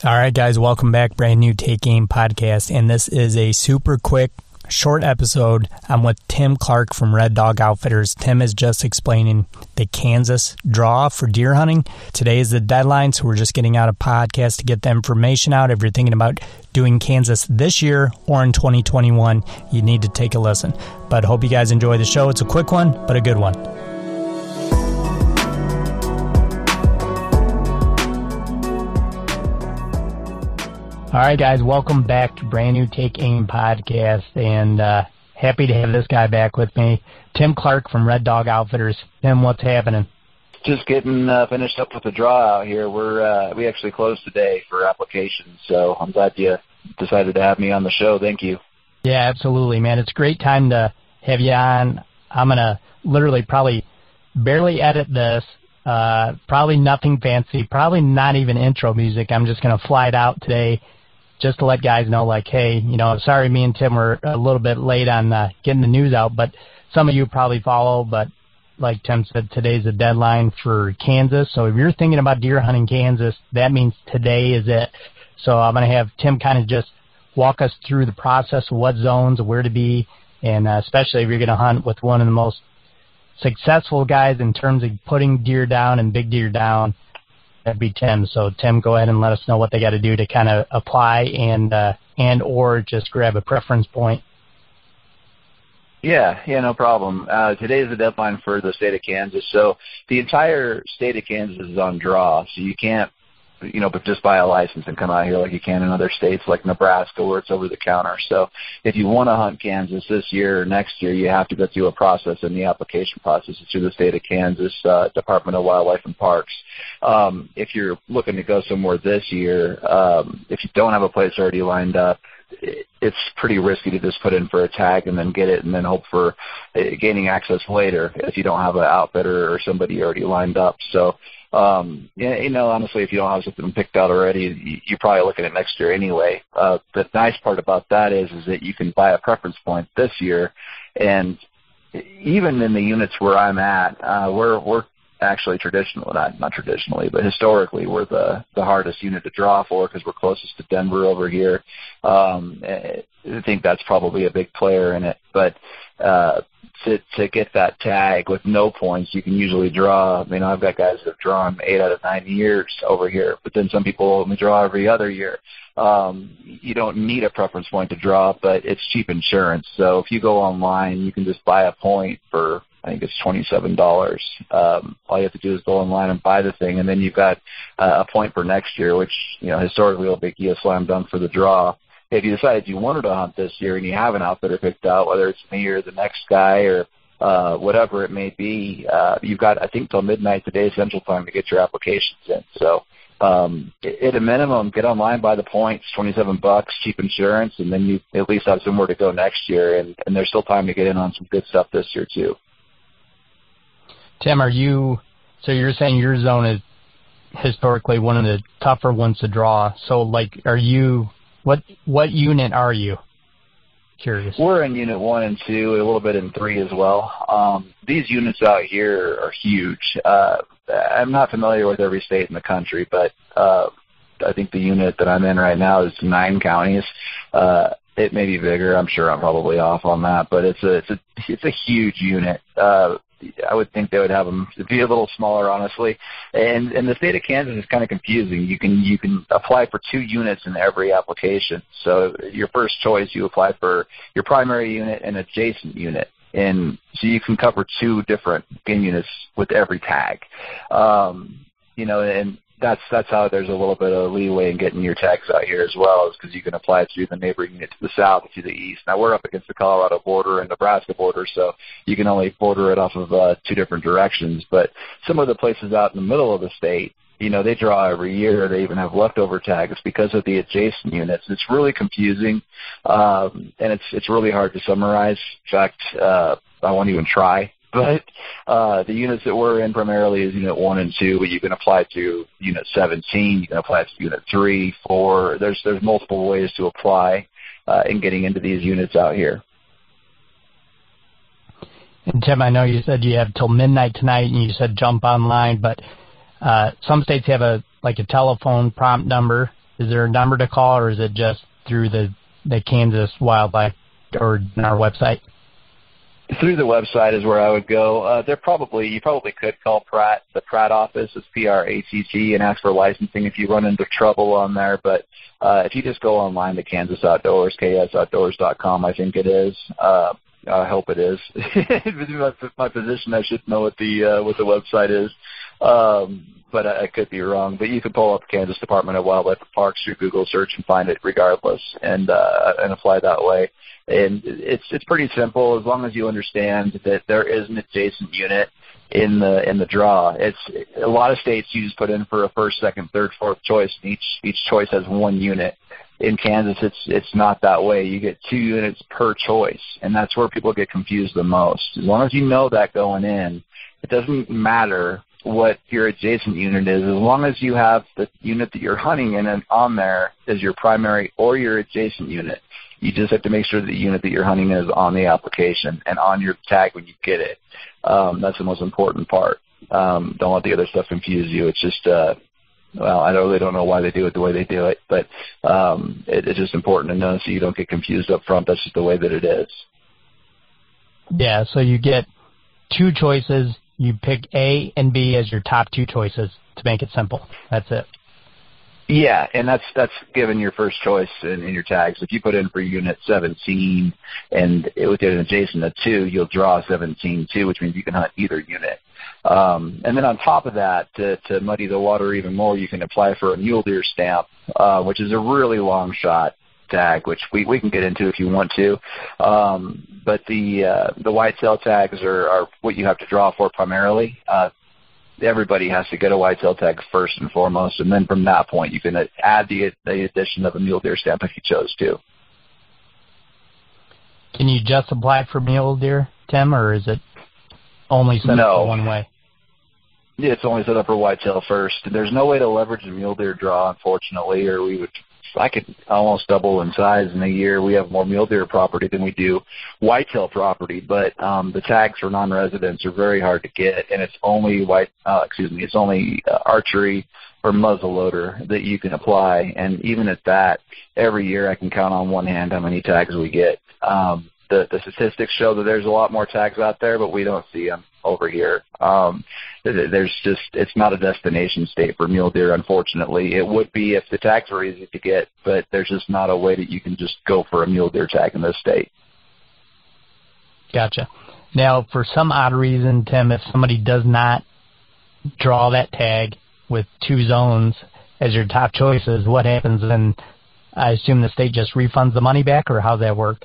All right, guys, welcome back. Brand new Take Game podcast, and this is a super quick, short episode. I'm with Tim Clark from Reddog Outfitters. Tim is just explaining the Kansas draw for deer hunting. Today is the deadline, so we're just getting out a podcast to get the information out. If you're thinking about doing Kansas this year or in 2021, you need to take a listen. But hope you guys enjoy the show. It's a quick one, but a good one. All right, guys, welcome back to brand new Take Aim podcast, and happy to have this guy back with me, Tim Clark from Reddog Outfitters. Tim, what's happening? Just getting finished up with the draw out here. We actually closed today for applications, so I'm glad you decided to have me on the show. Thank you. Yeah, absolutely, man. It's a great time to have you on. I'm going to literally probably barely edit this. Probably nothing fancy, probably not even intro music. I'm just going to fly it out today just to let guys know, like, hey, sorry me and Tim were a little bit late on getting the news out, but some of you probably follow. But like Tim said, today's the deadline for Kansas. So if you're thinking about deer hunting Kansas, that means today is it. So I'm going to have Tim kind of just walk us through the process of what zones, where to be, and especially if you're going to hunt with one of the most successful guys in terms of putting deer down and big deer down, that'd be Tim. So Tim, go ahead and let us know what they got to do to kind of apply and or just grab a preference point. Yeah, no problem. Today is the deadline for the state of Kansas. So the entire state of Kansas is on draw. So you can't, but just buy a license and come out here like you can in other states like Nebraska where it's over the counter. So if you want to hunt Kansas this year or next year, you have to go through a process, and the application process is through the state of Kansas Department of Wildlife and Parks. If you're looking to go somewhere this year, if you don't have a place already lined up, it's pretty risky to just put in for a tag and then get it and then hope for gaining access later if you don't have an outfitter or somebody already lined up. So, honestly, if you don't have something picked out already, you're probably looking at next year anyway. The nice part about that is that you can buy a preference point this year, and even in the units where I'm at, we're actually not traditionally, but historically, we're the hardest unit to draw for because we're closest to Denver over here. I think that's probably a big player in it. But to get that tag with no points, you can usually draw. I've got guys that have drawn 8 out of 9 years over here, but then some people only draw every other year. You don't need a preference point to draw, but it's cheap insurance. So if you go online, you can just buy a point for, I think it's $27. All you have to do is go online and buy the thing, and then you've got a point for next year, which historically will make you a slam dunk for the draw. If you decided you wanted to hunt this year and you have an outfitter picked out, whether it's me or the next guy or whatever it may be, you've got, I think, till midnight today Central Time to get your applications in. So at a minimum, get online, buy the points, $27, cheap insurance, and then you at least have somewhere to go next year. And there's still time to get in on some good stuff this year too. Tim, so you're saying your zone is historically one of the tougher ones to draw. So, like, what unit are you? Curious. We're in Unit 1 and 2, a little bit in 3 as well. These units out here are huge. I'm not familiar with every state in the country, but I think the unit that I'm in right now is 9 counties. It may be bigger. I'm sure I'm probably off on that, but it's a huge unit. I would think they would have them be a little smaller, honestly. And the state of Kansas is kind of confusing. You can apply for 2 units in every application. So your first choice, you apply for your primary unit and adjacent unit. And so you can cover 2 different game units with every tag. And that's how there's a little bit of leeway in getting your tags out here as well, is because you can apply through the neighboring unit to the south or to the east. Now, we're up against the Colorado border and Nebraska border, so you can only border it off of 2 different directions. But some of the places out in the middle of the state, they draw every year. They even have leftover tags because of the adjacent units. It's really confusing, and it's really hard to summarize. In fact, I won't even try. But the units that we're in primarily is Unit 1 and 2, but you can apply to Unit 17, you can apply to Unit 3, 4. There's multiple ways to apply in getting into these units out here. And Tim, I know you said you have till midnight tonight, and you said jump online, but some states have a telephone prompt number Is there a number to call, or is it just through the Kansas Wildlife or our website? Through the website is where I would go. You probably could call Pratt, the Pratt office. It's PRATT, and ask for licensing if you run into trouble on there. But if you just go online to Kansas Outdoors, ksoutdoors.com, I think it is. I hope it is. My position, I should know what the website is. But I could be wrong. But you can pull up the Kansas Department of Wildlife and Parks through Google search and find it regardless, and apply that way. And it's pretty simple as long as you understand that there is an adjacent unit in the draw. It's a lot of states you just put in for a first, second, third, fourth choice, and each choice has one unit. In Kansas, it's not that way. You get 2 units per choice, and that's where people get confused the most. As long as you know that going in, it doesn't matter what your adjacent unit is. As long as you have the unit that you're hunting in and on there as your primary or your adjacent unit, you just have to make sure that the unit that you're hunting is on the application and on your tag when you get it. That's the most important part. Don't let the other stuff confuse you. It's just, I really don't know why they do it the way they do it, but it's just important to know so you don't get confused up front. That's just the way that it is. Yeah, so you get 2 choices. You pick A and B as your top 2 choices to make it simple. That's it. Yeah, and that's given your first choice in your tags. If you put in for unit 17 and with an adjacent to 2, you'll draw 17 too, which means you can hunt either unit. And then on top of that, to muddy the water even more, you can apply for a mule deer stamp, which is a really long shot tag, which we can get into if you want to. But the whitetail tags are what you have to draw for primarily. Everybody has to get a whitetail tag first and foremost, and then from that point you can add the addition of a mule deer stamp if you chose to. Can you just apply for mule deer, Tim, or is it only set up for one way? Yeah, it's only set up for whitetail first. There's no way to leverage a mule deer draw, unfortunately, or I could almost double in size in a year. We have more mule deer property than we do whitetail property, but the tags for non-residents are very hard to get, and it's only archery or muzzleloader that you can apply. And even at that, every year I can count on one hand how many tags we get. The statistics show that there's a lot more tags out there, but we don't see them over here. It's not a destination state for mule deer, unfortunately. It would be if the tags were easy to get, but there's just not a way that you can just go for a mule deer tag in this state. Gotcha. Now, for some odd reason, Tim, if somebody does not draw that tag with 2 zones as your top choices, what happens then? I assume the state just refunds the money back, or how's that work?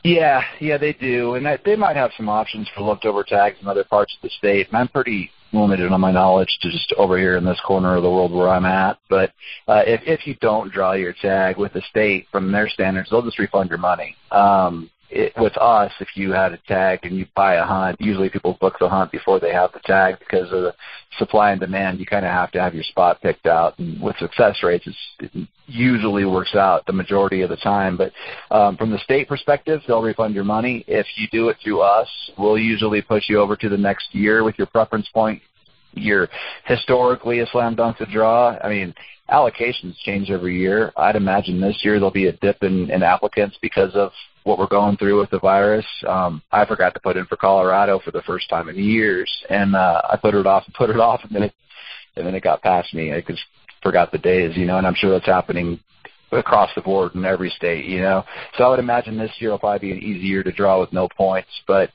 Yeah, they do, and they might have some options for leftover tags in other parts of the state, and I'm pretty limited on my knowledge to just over here in this corner of the world where I'm at. But if you don't draw your tag with the state from their standards, they'll just refund your money. With us, if you had a tag and you buy a hunt, usually people book the hunt before they have the tag because of the supply and demand. You kind of have to have your spot picked out, and with success rates, it usually works out the majority of the time. But from the state perspective, they'll refund your money. If you do it through us, we'll usually push you over to the next year with your preference point. You're historically a slam dunk to draw. I mean, allocations change every year. I'd imagine this year there'll be a dip in applicants because of what we're going through with the virus. I forgot to put in for Colorado for the first time in years, and I put it off, and then it got past me. I just forgot the days, and I'm sure that's happening across the board in every state, So I would imagine this year will probably be an easy year to draw with no points, but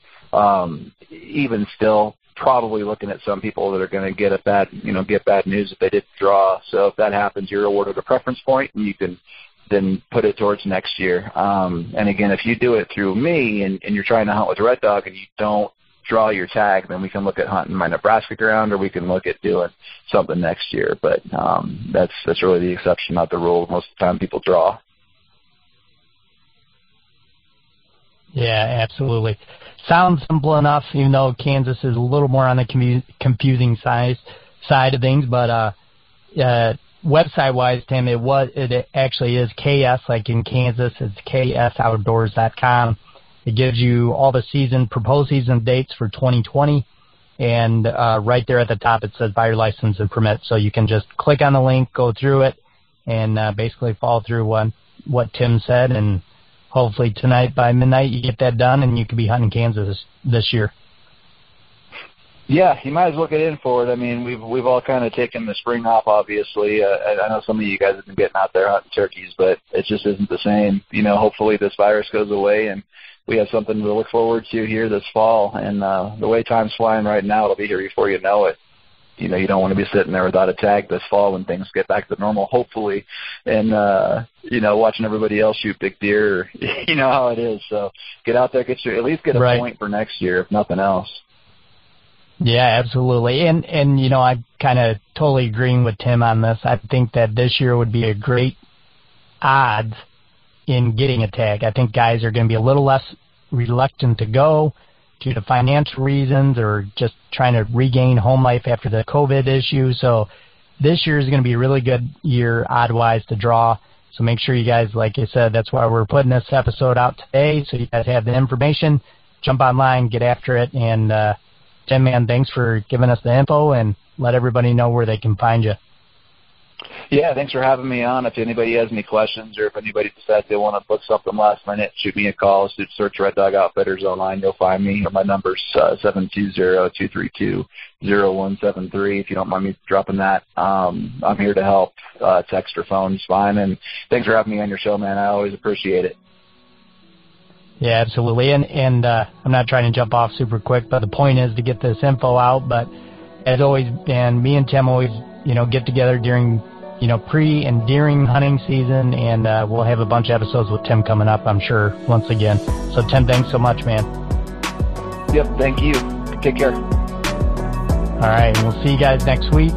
even still, probably looking at some people that are going to get bad news if they didn't draw. So if that happens, you're awarded a preference point, and you can then put it towards next year. And again, if you do it through me and you're trying to hunt with Reddog and you don't draw your tag, then we can look at hunting my Nebraska ground, or we can look at doing something next year. But that's really the exception, not the rule. Most of the time people draw. Yeah, absolutely. Sounds simple enough, even though Kansas is a little more on the confusing side of things. But website-wise, Tim, it actually is KS, like in Kansas. It's ksoutdoors.com. It gives you all the proposed season dates for 2020, and right there at the top it says buy your license and permit. So you can just click on the link, go through it, and basically follow through on what Tim said, and hopefully tonight by midnight you get that done and you can be hunting Kansas this year. Yeah, you might as well get in for it. I mean, we've all kind of taken the spring off, obviously. I know some of you guys have been getting out there hunting turkeys, but it just isn't the same. Hopefully this virus goes away and we have something to look forward to here this fall. And the way time's flying right now, it'll be here before you know it. You don't want to be sitting there without a tag this fall when things get back to normal, hopefully, and, watching everybody else shoot big deer. You know how it is. So get out there, at least get a point for next year, if nothing else. Yeah, absolutely. And I'm kind of totally agreeing with Tim on this. I think that this year would be a great odds in getting a tag. I think guys are going to be a little less reluctant to go due to financial reasons or just trying to regain home life after the COVID issue. So this year is going to be a really good year odd-wise to draw. So make sure you guys, like I said, that's why we're putting this episode out today, so you guys have the information. Jump online, get after it, and Tim, man, thanks for giving us the info, and let everybody know where they can find you. Yeah, thanks for having me on. If anybody has any questions or if anybody decides they want to book something last minute, shoot me a call. Search Reddog Outfitters online. You'll find me. My number's 720-232-0173. If you don't mind me dropping that, I'm here to help. Text or phone is fine. And thanks for having me on your show, man. I always appreciate it. Yeah, absolutely. And I'm not trying to jump off super quick, but the point is to get this info out. But as always, man, me and Tim always, get together during, pre and during hunting season, and we'll have a bunch of episodes with Tim coming up, I'm sure, once again. So, Tim, thanks so much, man. Yep, thank you. Take care. All right, and we'll see you guys next week.